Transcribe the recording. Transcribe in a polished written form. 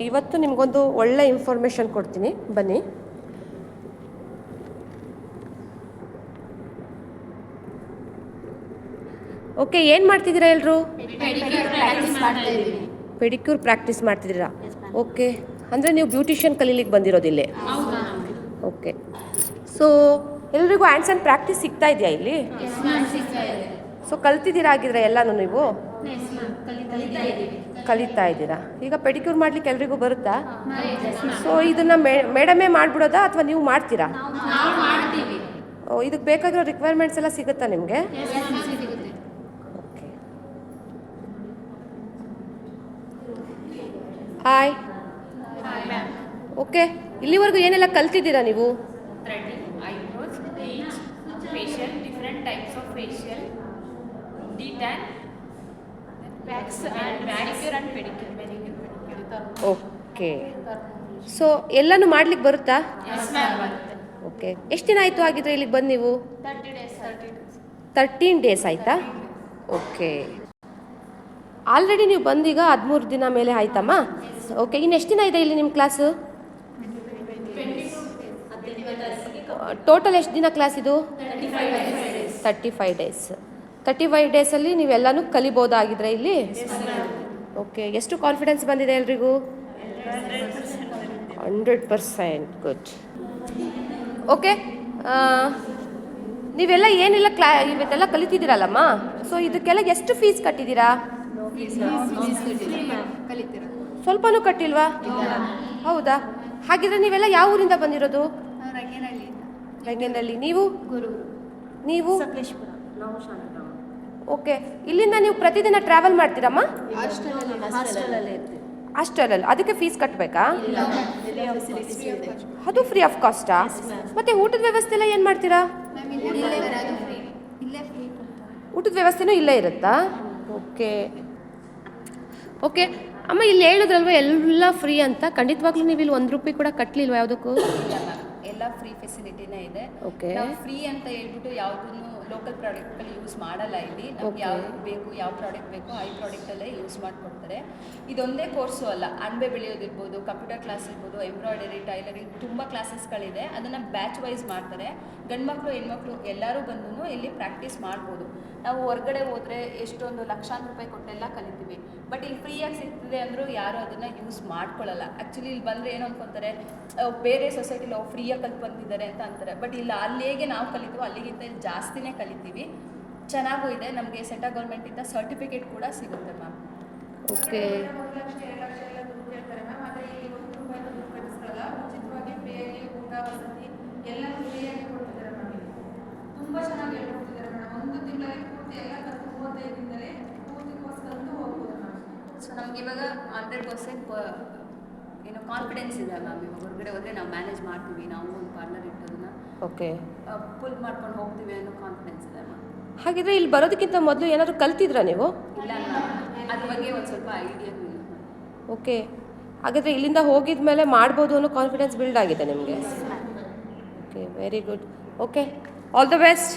ಇವತ್ತು ನಿಮಗೊಂದು ಒಳ್ಳೆ ಇನ್ಫಾರ್ಮೇಷನ್ ಕೊಡ್ತೀನಿ, ಬನ್ನಿ. ಓಕೆ, ಏನು ಮಾಡ್ತಿದ್ದೀರಾ ಎಲ್ಲರೂ? ಪೆಡಿಕ್ಯೂರ್ ಪ್ರಾಕ್ಟೀಸ್ ಮಾಡ್ತಿದ್ದೀರಾ? ಓಕೆ, ಅಂದರೆ ನೀವು ಬ್ಯೂಟಿಷಿಯನ್ ಕಲೀಲಿಕ್ಕೆ ಬಂದಿರೋದಿಲ್ಲೇ? ಓಕೆ, ಸೊ ಎಲ್ರಿಗೂ ಹ್ಯಾಂಡ್ಸ್ ಆ್ಯಂಡ್ ಪ್ರಾಕ್ಟೀಸ್ ಸಿಗ್ತಾ ಇದೆಯಾ ಇಲ್ಲಿ? ಸೊ ಕಲ್ತಿದ್ದೀರಾ ಆಗಿದ್ರೆ ಎಲ್ಲನೂ ನೀವು? ಕಲಿತಾ ಇದ್ದೀರಾ. ಈಗ ಪೆಡಿಕ್ಯೂರ್ ಮಾಡ್ಲಿಕ್ಕೆ ಎಲ್ರಿಗೂ ಬರುತ್ತಾ? ಸೊ ಇದನ್ನು ಮೇಡಮೇ ಮಾಡಿಬಿಡೋದಾ ಅಥವಾ ನೀವು ಮಾಡ್ತೀರಾ? ಇದಕ್ಕೆ ಬೇಕಾಗಿರೋ ರಿಕ್ವೈರ್ಮೆಂಟ್ಸ್ ಎಲ್ಲ ಸಿಗುತ್ತಾ ನಿಮಗೆ? Okay, hi. ಓಕೆ, ಇಲ್ಲಿವರೆಗೂ ಏನೆಲ್ಲ ಕಲ್ತಿದ್ದೀರಾ ನೀವು? Eyebrows, bleach, facial, different types of facial, de-tan, wax and manicure and pedicure. Okay, so ಎಲ್ಲನೂ ಮಾಡ್ಲಿಕ್ಕೆ ಬರುತ್ತಾ? ಓಕೆ, ಎಷ್ಟು ದಿನ ಆಯಿತು ಆಗಿದ್ರೆ ಇಲ್ಲಿಗೆ ಬಂದು ನೀವು? 13 ಡೇಸ್ ಆಯಿತಾ? ಓಕೆ, ಆಲ್ರೆಡಿ ನೀವು ಬಂದೀಗ 13 ದಿನ ಮೇಲೆ ಆಯ್ತಮ್ಮ. ಓಕೆ, ಇನ್ನು ಎಷ್ಟು ದಿನ ಇದೆ ಇಲ್ಲಿ ನಿಮ್ಮ ಕ್ಲಾಸು? ಟೋಟಲ್ ಎಷ್ಟು ದಿನ ಕ್ಲಾಸ್ ಇದು? 35 ಡೇಸ್. 35 ಡೇಸಲ್ಲಿ ನೀವೆಲ್ಲನೂ ಕಲಿಬೋದಾಗಿದ್ರೆ ಇಲ್ಲಿ? ಓಕೆ, ಎಷ್ಟು ಕಾನ್ಫಿಡೆನ್ಸ್ ಬಂದಿದೆ ಎಲ್ರಿಗೂ? 100%. ಗುಡ್. ಓಕೆ, ನೀವೆಲ್ಲ ಏನೆಲ್ಲ ಇವತ್ತೆಲ್ಲ ಕಲಿತಿದ್ದೀರಲ್ಲಮ್ಮ, ಸೊ ಇದಕ್ಕೆಲ್ಲ ಎಷ್ಟು ಫೀಸ್ ಕಟ್ಟಿದ್ದೀರಾ? ಸ್ವಲ್ಪನೂ ಕಟ್ಟಿಲ್ವಾ? ಹೌದಾ? ಹಾಗಿದ್ರೆ ನೀವೆಲ್ಲ ಯಾವ ಊರಿಂದ ಬಂದಿರೋದು? ರಂಗೇನಹಳ್ಳಿ. ನೀವು? ಓಕೆ, ಇಲ್ಲಿಂದ ನೀವು ಪ್ರತಿದಿನ ಟ್ರಾವೆಲ್ ಮಾಡ್ತೀರಮ್ಮ? ಹಾಸ್ಟೆಲಲ್ಲಿ. ಅದಕ್ಕೆ ಫೀಸ್ ಕಟ್ಟಬೇಕಾ? ಅದು ಫ್ರೀ ಆಫ್ ಕಾಸ್ಟಾ? ಮತ್ತೆ ಊಟದ ವ್ಯವಸ್ಥೆ ಎಲ್ಲ ಏನು ಮಾಡ್ತೀರಾ? ಊಟದ ವ್ಯವಸ್ಥೆನೂ ಇಲ್ಲೇ ಇರುತ್ತಾ? ಓಕೆ ಓಕೆ ಅಮ್ಮ, ಇಲ್ಲಿ ಹೇಳಿದ್ರಲ್ವ ಎಲ್ಲ ಫ್ರೀ ಅಂತ, ಖಂಡಿತವಾಗ್ಲೂ ನೀವು ಇಲ್ಲಿ 1 ರೂಪಾಯಿ ಕೂಡ ಕಟ್ಟಲಿಲ್ವಾ ಯಾವುದಕ್ಕೂ? ಎಲ್ಲ ಫ್ರೀ ಫೆಸಿಲಿಟಿನೇ ಇದೆ. ಓಕೆ, ಫ್ರೀ ಅಂತ ಹೇಳ್ಬಿಟ್ಟು ಯಾವುದನ್ನು ಲೋಕಲ್ ಪ್ರಾಡಕ್ಟಲ್ಲಿ ಯೂಸ್ ಮಾಡಲ್ಲ. ಇಲ್ಲಿ ನಮ್ಗೆ ಯಾವ್ದು ಬೇಕು, ಯಾವ ಪ್ರಾಡಕ್ಟ್ ಬೇಕೋ ಆ ಪ್ರಾಡಕ್ಟಲ್ಲೇ ಯೂಸ್ ಮಾಡಿಕೊಡ್ತಾರೆ. ಇದೊಂದೇ ಕೋರ್ಸು ಅಲ್ಲ, ಅಣಬೆ ಬೆಳೆಯೋದಿರ್ಬೋದು, ಕಂಪ್ಯೂಟರ್ ಕ್ಲಾಸ್ ಇರ್ಬೋದು, ಎಂಬ್ರಾಯ್ಡರಿ, ಟೈಲರಿಂಗ್, ತುಂಬ ಕ್ಲಾಸಸ್ಗಳಿದೆ. ಅದನ್ನು ಬ್ಯಾಚ್ ವೈಸ್ ಮಾಡ್ತಾರೆ. ಗಂಡ್ಮಕ್ಳು ಹೆಣ್ಮಕ್ಳು ಎಲ್ಲರೂ ಬಂದು ಇಲ್ಲಿ ಪ್ರಾಕ್ಟೀಸ್ ಮಾಡ್ಬೋದು. ನಾವು ಹೊರಗಡೆ ಹೋದರೆ ಎಷ್ಟೊಂದು ಲಕ್ಷಾಂತರ ರೂಪಾಯಿ ಕೊಟ್ಟೆಲ್ಲ ಕಲಿತೀವಿ, ಬಟ್ ಇಲ್ಲಿ ಫ್ರೀಯಾಗಿ ಸಿಗ್ತಿದೆ ಅಂದರೂ ಯಾರು ಅದನ್ನು ಯೂಸ್ ಮಾಡ್ಕೊಳ್ಳಲ್ಲ. ಆ್ಯಕ್ಚುಲಿ ಇಲ್ಲಿ ಬಂದರೆ ಏನೋ ಅನ್ಕೊತಾರೆ, ಬೇರೆ ಸೊಸೈಟಿಲಿ ಫ್ರೀಯಾಗಿ ಕಲ್ತು ಬಂದಿದ್ದಾರೆ ಅಂತ ಅಂತಾರೆ. ಬಟ್ ಇಲ್ಲ, ಅಲ್ಲಿ ಹೇಗೆ ನಾವು ಕಲಿತೀವೋ ಅಲ್ಲಿಗಿಂತ ಇಲ್ಲಿ ಜಾಸ್ತಿನೇ ಕಲಿತೀವಿ. ಚೆನ್ನಾಗೂ ಇದೆ. ನಮಗೆ ಸೆಂಟ್ರಲ್ ಗೌರ್ಮೆಂಟಿಂದ ಸರ್ಟಿಫಿಕೇಟ್ ಕೂಡ ಸಿಗುತ್ತೆ ಮ್ಯಾಮ್. ಓಕೆ, ತುಂಬ ಚೆನ್ನಾಗಿ ಹೇಳ್ಕೊಡ್ತಿದ್ದಾರೆ ಮೇಡಮ್. 1 ತಿಂಗಳಲ್ಲಿ ಪೂರ್ತಿ ಎಲ್ಲ ಕಲಿತು 35 ದಿನದಲ್ಲಿ ಪೂರ್ತಿ ಕೋರ್ಸ್ ಕಲಿತು ಹೋಗ್ಬೋದು ಮ್ಯಾಮ್. ಸೊ ನಮ್ಗೆ ಇವಾಗ 100% ಏನೋ ಕಾನ್ಫಿಡೆನ್ಸ್ ಇದೆ ಮ್ಯಾಮ್. ಇವಾಗ ಹೊರಗಡೆ ಹೋದರೆ ನಾವು ಮ್ಯಾನೇಜ್ ಮಾಡ್ತೀವಿ, ನಾವು ಒಂದು ಪಾರ್ಟ್ನರ್ ಇಟ್ಟೋದನ್ನ ಓಕೆ ಫುಲ್ ಮಾಡ್ಕೊಂಡು ಹೋಗ್ತೀವಿ ಅನ್ನೋ ಕಾನ್ಫಿಡೆನ್ಸ್ ಇದೆ ಮ್ಯಾಮ್. ಹಾಗಿದ್ರೆ ಇಲ್ಲಿ ಬರೋದಕ್ಕಿಂತ ಮೊದಲು ಏನಾದರೂ ಕಲ್ತಿದ್ರಾ ನೀವು? ಇಲ್ಲ ಮ್ಯಾಮ್, ಅದ್ರ ಬಗ್ಗೆ ಒಂದು ಸ್ವಲ್ಪ ಐಡಿಯಾನೂ ಇಲ್ಲ. ಓಕೆ, ಹಾಗಾದರೆ ಇಲ್ಲಿಂದ ಹೋಗಿದ ಮೇಲೆ ಮಾಡ್ಬೋದು ಅನ್ನೋ ಕಾನ್ಫಿಡೆನ್ಸ್ ಬಿಲ್ಡ್ ಆಗಿದೆ ನಿಮಗೆ? Okay, very good. Okay, all the best.